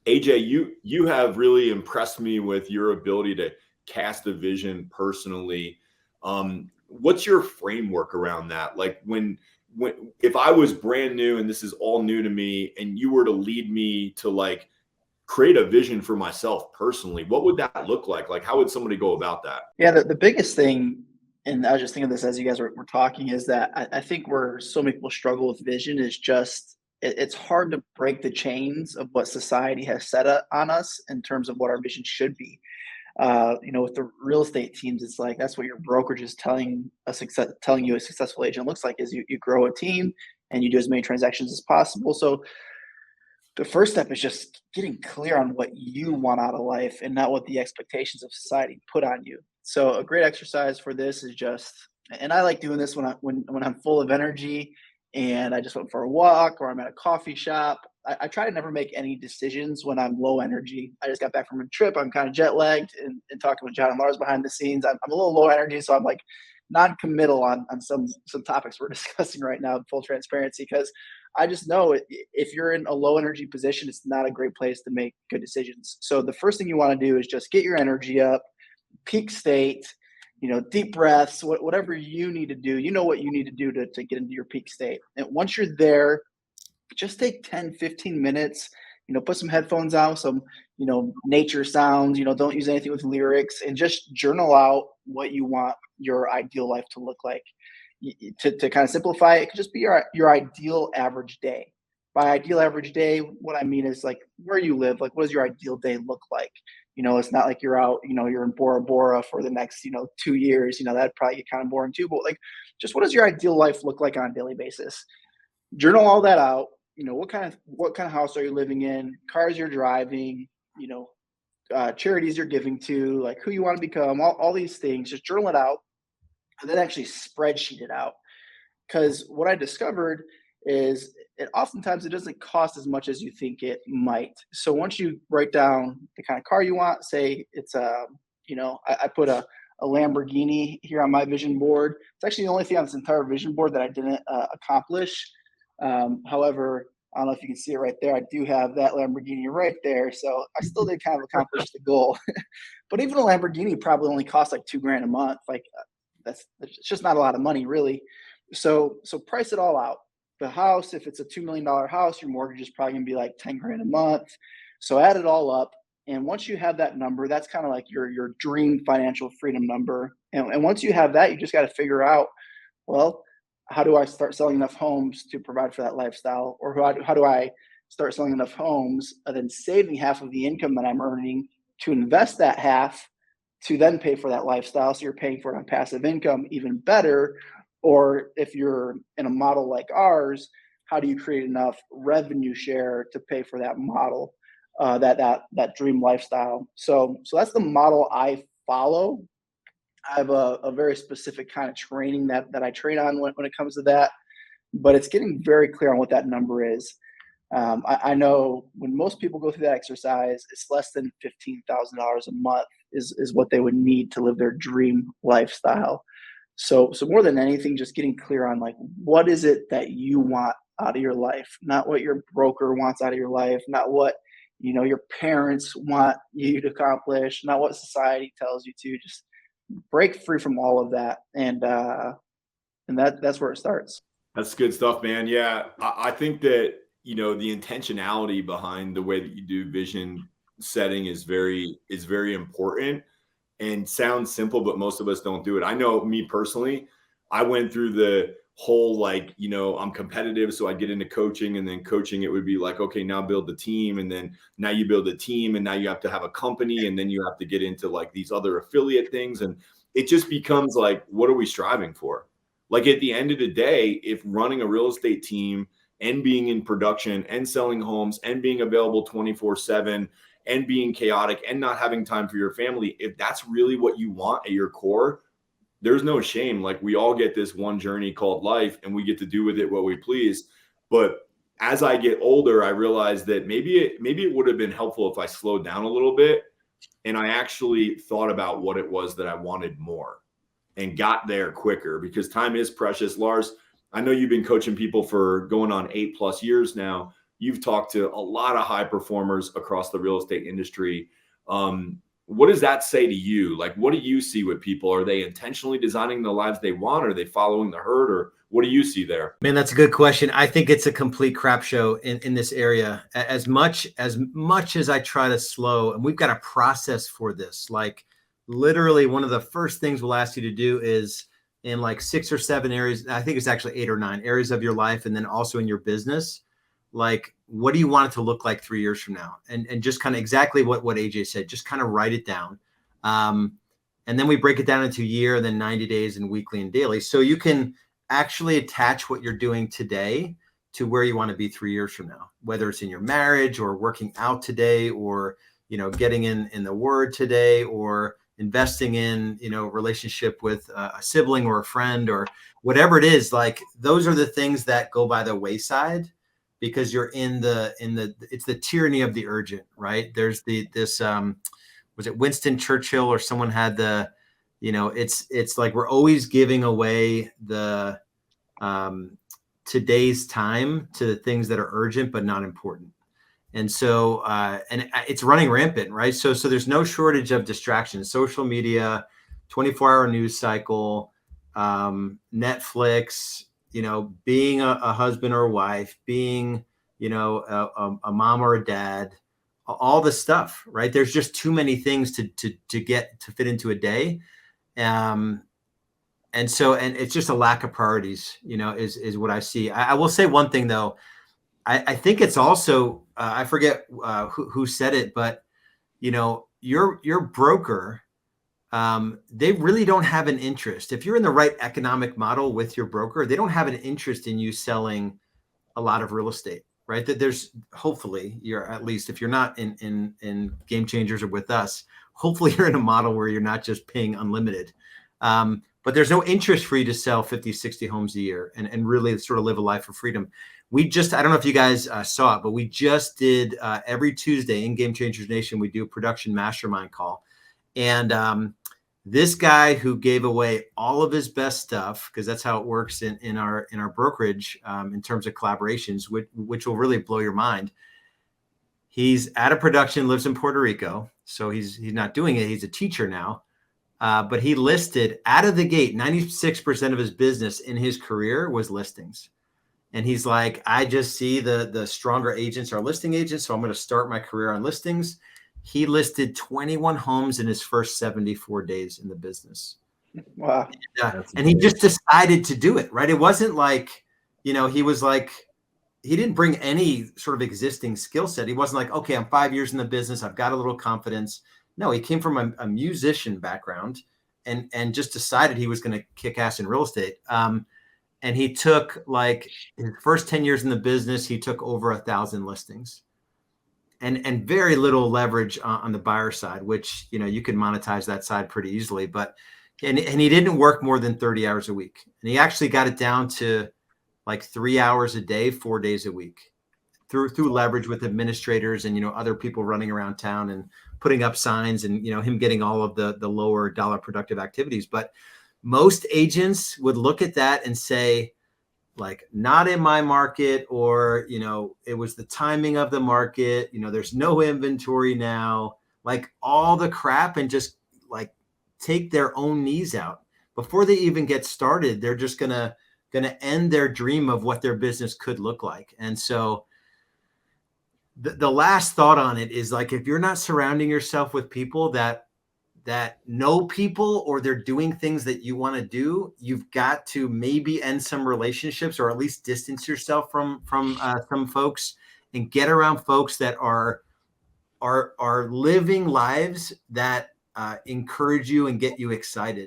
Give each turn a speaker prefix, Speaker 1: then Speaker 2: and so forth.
Speaker 1: AJ, you have really impressed me with your ability to cast a vision personally. What's your framework around that? Like when if I was brand new and this is all new to me, and you were to lead me to like create a vision for myself personally, what would that look like? Like, how would somebody go about that?
Speaker 2: Yeah, the biggest thing, and I was just thinking of this as you guys were talking, is that I think where so many people struggle with vision is just it's hard to break the chains of what society has set on us in terms of what our vision should be. With the real estate teams, it's like that's what your brokerage is telling you a successful agent looks like is you grow a team and you do as many transactions as possible. So the first step is just getting clear on what you want out of life and not what the expectations of society put on you. So a great exercise for this is just, and I like doing this when I'm full of energy and I just went for a walk or I'm at a coffee shop. I try to never make any decisions when I'm low energy. I just got back from a trip. I'm kind of jet lagged and talking with John and Lars behind the scenes. I'm a little low energy, so I'm like non-committal on some topics we're discussing right now in full transparency because I just know if you're in a low energy position, it's not a great place to make good decisions. So the first thing you want to do is just get your energy up, peak state, deep breaths, whatever you need to do. You know what you need to do to get into your peak state. And once you're there, just take 10, 15 minutes, put some headphones on, some, nature sounds, don't use anything with lyrics, and just journal out what you want your ideal life to look like. To kind of simplify it could just be your ideal average day. By ideal average day, what I mean is like where you live, like what does your ideal day look like? It's not like you're out, you're in Bora Bora for the next, 2 years, that'd probably get kind of boring too. But like, just what does your ideal life look like on a daily basis? Journal all that out. What kind of house are you living in? Cars you're driving, charities you're giving to, like who you want to become, all these things. Just journal it out and then actually spreadsheet it out. Because what I discovered is oftentimes it doesn't cost as much as you think it might. So once you write down the kind of car you want, say it's I put a Lamborghini here on my vision board. It's actually the only thing on this entire vision board that I didn't accomplish. However, I don't know if you can see it right there. I do have that Lamborghini right there. So I still did kind of accomplish the goal. But even a Lamborghini probably only costs like $2,000 a month. Like that's just not a lot of money really. So price it all out. The house, if it's a $2 million house, your mortgage is probably gonna be like $10,000 a month. So add it all up. And once you have that number, that's kind of like your dream financial freedom number. And once you have that, you just got to figure out, well, how do I start selling enough homes to provide for that lifestyle? Or how do I start selling enough homes and then saving half of the income that I'm earning to invest that half to then pay for that lifestyle? So you're paying for it on passive income even better. Or if you're in a model like ours, how do you create enough revenue share to pay for that model, that dream lifestyle? So that's the model I follow. I have a very specific kind of training that I train on when it comes to that, but it's getting very clear on what that number is. I know when most people go through that exercise, it's less than $15,000 a month is what they would need to live their dream lifestyle. So more than anything, just getting clear on like, what is it that you want out of your life, not what your broker wants out of your life, not what, your parents want you to accomplish, not what society tells you to. Just break free from all of that. And that's where it starts.
Speaker 1: That's good stuff, man. Yeah. I think that, the intentionality behind the way that you do vision setting is very important and sounds simple, but most of us don't do it. I know me personally, I went through the whole, like, I'm competitive. So I get into coaching, and then coaching, it would be like, okay, now build the team. And then now you build a team, and now you have to have a company, and then you have to get into like these other affiliate things. And it just becomes like, what are we striving for? Like at the end of the day, if running a real estate team and being in production and selling homes and being available 24/7 and being chaotic and not having time for your family, if that's really what you want at your core, there's no shame. Like we all get this one journey called life, and we get to do with it what we please. But as I get older, I realized that maybe it would have been helpful if I slowed down a little bit and I actually thought about what it was that I wanted more and got there quicker, because time is precious. Lars, I know you've been coaching people for going on 8+ years now. you've talked to a lot of high performers across the real estate industry. What does that say to you? Like, what do you see with people? Are they intentionally designing the lives they want? Or are they following the herd? Or what do you see there?
Speaker 3: Man, that's a good question. I think it's a complete crap show in this area. As much as I try to slow, and we've got a process for this. Like literally one of the first things we'll ask you to do is in like 6 or 7 areas, I think it's actually 8 or 9 areas of your life, and then also in your business. Like, what do you want it to look like 3 years from now? And just kind of exactly what AJ said, just kind of write it down. And then we break it down into year, and then 90 days and weekly and daily. So you can actually attach what you're doing today to where you want to be 3 years from now, whether it's in your marriage or working out today, or, getting in the word today, or investing in, relationship with a sibling or a friend or whatever it is. Like those are the things that go by the wayside because you're it's the tyranny of the urgent, right? There's was it Winston Churchill or someone had it's like we're always giving away the today's time to the things that are urgent but not important. And so and it's running rampant, right? So there's no shortage of distractions: social media, 24-hour news cycle, Netflix, being a husband or a wife, being a mom or a dad, all the stuff, right? There's just too many things to get to fit into a day. And it's just a lack of priorities, is what I see. I will say one thing though. I think it's also, I forget who said it, but your broker, they really don't have an interest. If you're in the right economic model with your broker, they don't have an interest in you selling a lot of real estate, right? That there's hopefully you're, at least if you're not in Game Changers or with us, hopefully you're in a model where you're not just paying unlimited. But there's no interest for you to sell 50, 60 homes a year and really sort of live a life of freedom. I don't know if you guys saw it, but we just did every Tuesday in Game Changers Nation, we do a production mastermind call. And this guy who gave away all of his best stuff, because that's how it works in our brokerage in terms of collaborations, which will really blow your mind. He's out of production, lives in Puerto Rico. So he's not doing it. He's a teacher now. But he listed out of the gate, 96% of his business in his career was listings. And he's like, I just see the stronger agents are listing agents, so I'm going to start my career on listings. He listed 21 homes in his first 74 days in the business.
Speaker 2: Wow.
Speaker 3: And he just decided to do it, right? It wasn't like, he was like, he didn't bring any sort of existing skill set. He wasn't like, okay, I'm 5 years in the business, I've got a little confidence. No, he came from a musician background and just decided he was going to kick ass in real estate. And he took like his first 10 years in the business, he took over 1,000 listings and very little leverage on the buyer side, which, you can monetize that side pretty easily. But, and he didn't work more than 30 hours a week. And he actually got it down to like 3 hours a day, 4 days a week through leverage with administrators and, other people running around town and putting up signs and, him getting all of the lower dollar productive activities. But most agents would look at that and say, like, not in my market, or, it was the timing of the market, there's no inventory now, like all the crap, and just like take their own knees out before they even get started. They're just gonna end their dream of what their business could look like. And so the last thought on it is, like, if you're not surrounding yourself with people that know people, or they're doing things that you want to do, you've got to maybe end some relationships, or at least distance yourself from some folks, and get around folks that are living lives that encourage you and get you excited.